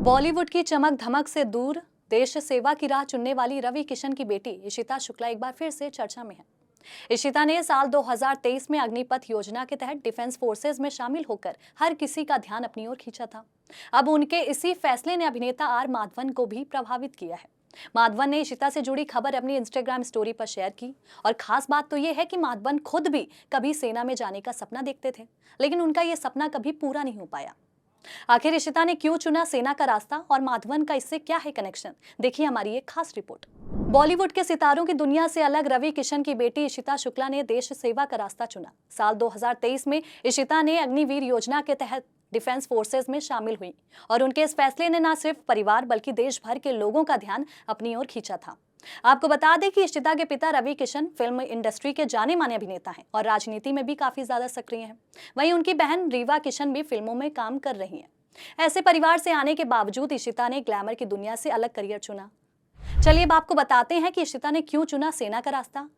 बॉलीवुड की चमक धमक से दूर देश सेवा की राह चुनने वाली रवि किशन की बेटी इशिता शुक्ला एक बार फिर से चर्चा में है। इशिता ने साल 2023 में अग्निपथ योजना के तहत डिफेंस फोर्सेज में शामिल होकर हर किसी का ध्यान अपनी ओर खींचा था। अब उनके इसी फैसले ने अभिनेता आर माधवन को भी प्रभावित किया है। माधवन ने इशिता से जुड़ी खबर अपनी इंस्टाग्राम स्टोरी पर शेयर की और खास बात तो ये है कि माधवन खुद भी कभी सेना में जाने का सपना देखते थे, लेकिन उनका ये सपना कभी पूरा नहीं हो पाया। आखिर इशिता ने क्यों चुना सेना का रास्ता और माधवन का इससे क्या है कनेक्शन, देखिए हमारी एक खास रिपोर्ट। बॉलीवुड के सितारों की दुनिया से अलग रवि किशन की बेटी इशिता शुक्ला ने देश सेवा का रास्ता चुना। साल 2023 में इशिता ने अग्निवीर योजना के तहत डिफेंस फोर्सेज में शामिल हुई और उनके इस फैसले ने न सिर्फ परिवार बल्कि देश भर के लोगों का ध्यान अपनी ओर खींचा था। आपको बता दें कि इशिता के पिता रवि किशन फिल्म इंडस्ट्री के जाने माने अभिनेता हैं और राजनीति में भी काफी ज्यादा सक्रिय हैं। वहीं उनकी बहन रीवा किशन भी फिल्मों में काम कर रही हैं। ऐसे परिवार से आने के बावजूद इशिता ने ग्लैमर की दुनिया से अलग करियर चुना। चलिए अब आपको बताते हैं कि इशिता ने क्यों चुना सेना का रास्ता।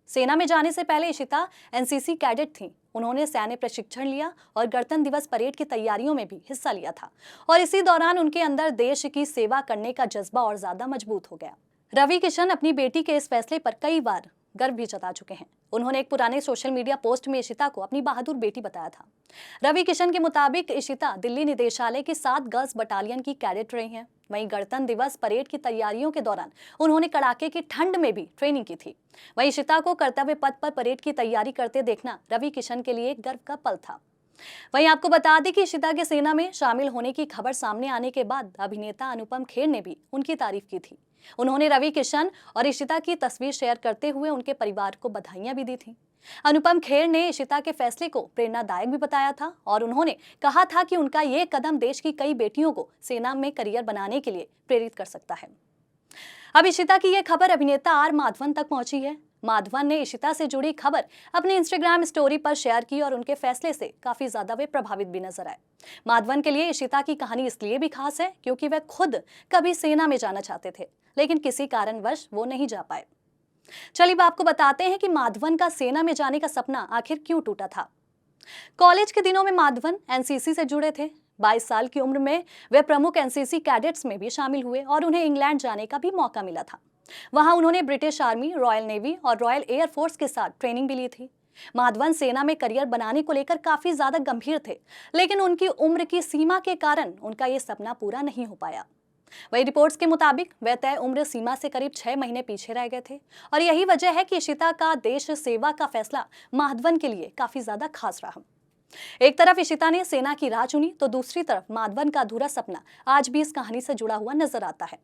सेना में जाने से पहले इशिता एनसीसी कैडेट थी। उन्होंने सैन्य प्रशिक्षण लिया और गणतंत्र दिवस परेड की तैयारियों में भी हिस्सा लिया था और इसी दौरान उनके अंदर देश की सेवा करने का जज्बा और ज्यादा मजबूत हो गया। रवि किशन अपनी बेटी के इस फैसले पर कई बार गर्व भी जता चुके हैं। उन्होंने एक पुराने सोशल मीडिया पोस्ट में इशिता को अपनी बहादुर बेटी बताया था। रवि किशन के मुताबिक इशिता दिल्ली निदेशालय की 7 गर्ल्स बटालियन की कैडेट रही हैं। वहीं गणतंत्र दिवस परेड की तैयारियों के दौरान उन्होंने कड़ाके की ठंड में भी ट्रेनिंग की थी। वहीं इशिता को कर्तव्य पथ पर परेड की तैयारी करते देखना रवि किशन के लिए एक गर्व का पल था। वहीं आपको बता दें कि इशिता के सेना में शामिल होने की खबर सामने आने के बाद अभिनेता अनुपम खेर ने भी उनकी तारीफ की थी। उन्होंने रवि किशन और इशिता की तस्वीर शेयर करते हुए उनके परिवार को बधाइयां भी दी थी। अनुपम खेर ने इशिता के फैसले को प्रेरणादायक भी बताया था और उन्होंने कहा था कि उनका ये कदम देश की कई बेटियों को सेना में करियर बनाने के लिए प्रेरित कर सकता है। अब इशिता की यह खबर अभिनेता आर माधवन तक पहुंची है। माधवन ने इशिता से जुड़ी खबर अपनी इंस्टाग्राम स्टोरी पर शेयर की और उनके फैसले से काफी ज्यादा वे प्रभावित भी नजर आए। माधवन के लिए इशिता की कहानी इसलिए भी खास है क्योंकि वह खुद कभी सेना में जाना चाहते थे, लेकिन किसी कारणवश वो नहीं जा पाए। चलिए अब आपको बताते हैं कि माधवन का सेना में जाने का सपना आखिर क्यों टूटा था। कॉलेज के दिनों में माधवन एनसीसी से जुड़े थे। 22 साल की उम्र में वे प्रमुख एनसीसी कैडेट्स में भी शामिल हुए और उन्हें इंग्लैंड जाने का भी मौका मिला था। वहां उन्होंने ब्रिटिश आर्मी, रॉयल नेवी और रॉयल एयर फोर्स के साथ ट्रेनिंग भी ली थी। माधवन सेना में करियर बनाने को लेकर काफी ज्यादा गंभीर थे, लेकिन उनकी उम्र की सीमा के कारण उनका ये सपना पूरा नहीं हो पाया। वही रिपोर्ट्स के मुताबिक वे तय उम्र सीमा से करीब 6 महीने पीछे रह गए थे और यही वजह है कि इशिता का देश सेवा का फैसला माधवन के लिए काफी ज्यादा खास रहा। एक तरफ इशिता ने सेना की राह चुनी तो दूसरी तरफ माधवन का अधूरा सपना आज भी इस कहानी से जुड़ा हुआ नजर आता है।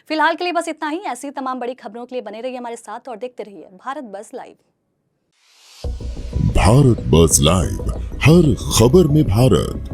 फिलहाल के लिए बस इतना ही। ऐसी तमाम बड़ी खबरों के लिए बने रहिए हमारे साथ और देखते रहिए भारत बस लाइव। भारत बस लाइव, हर खबर में भारत।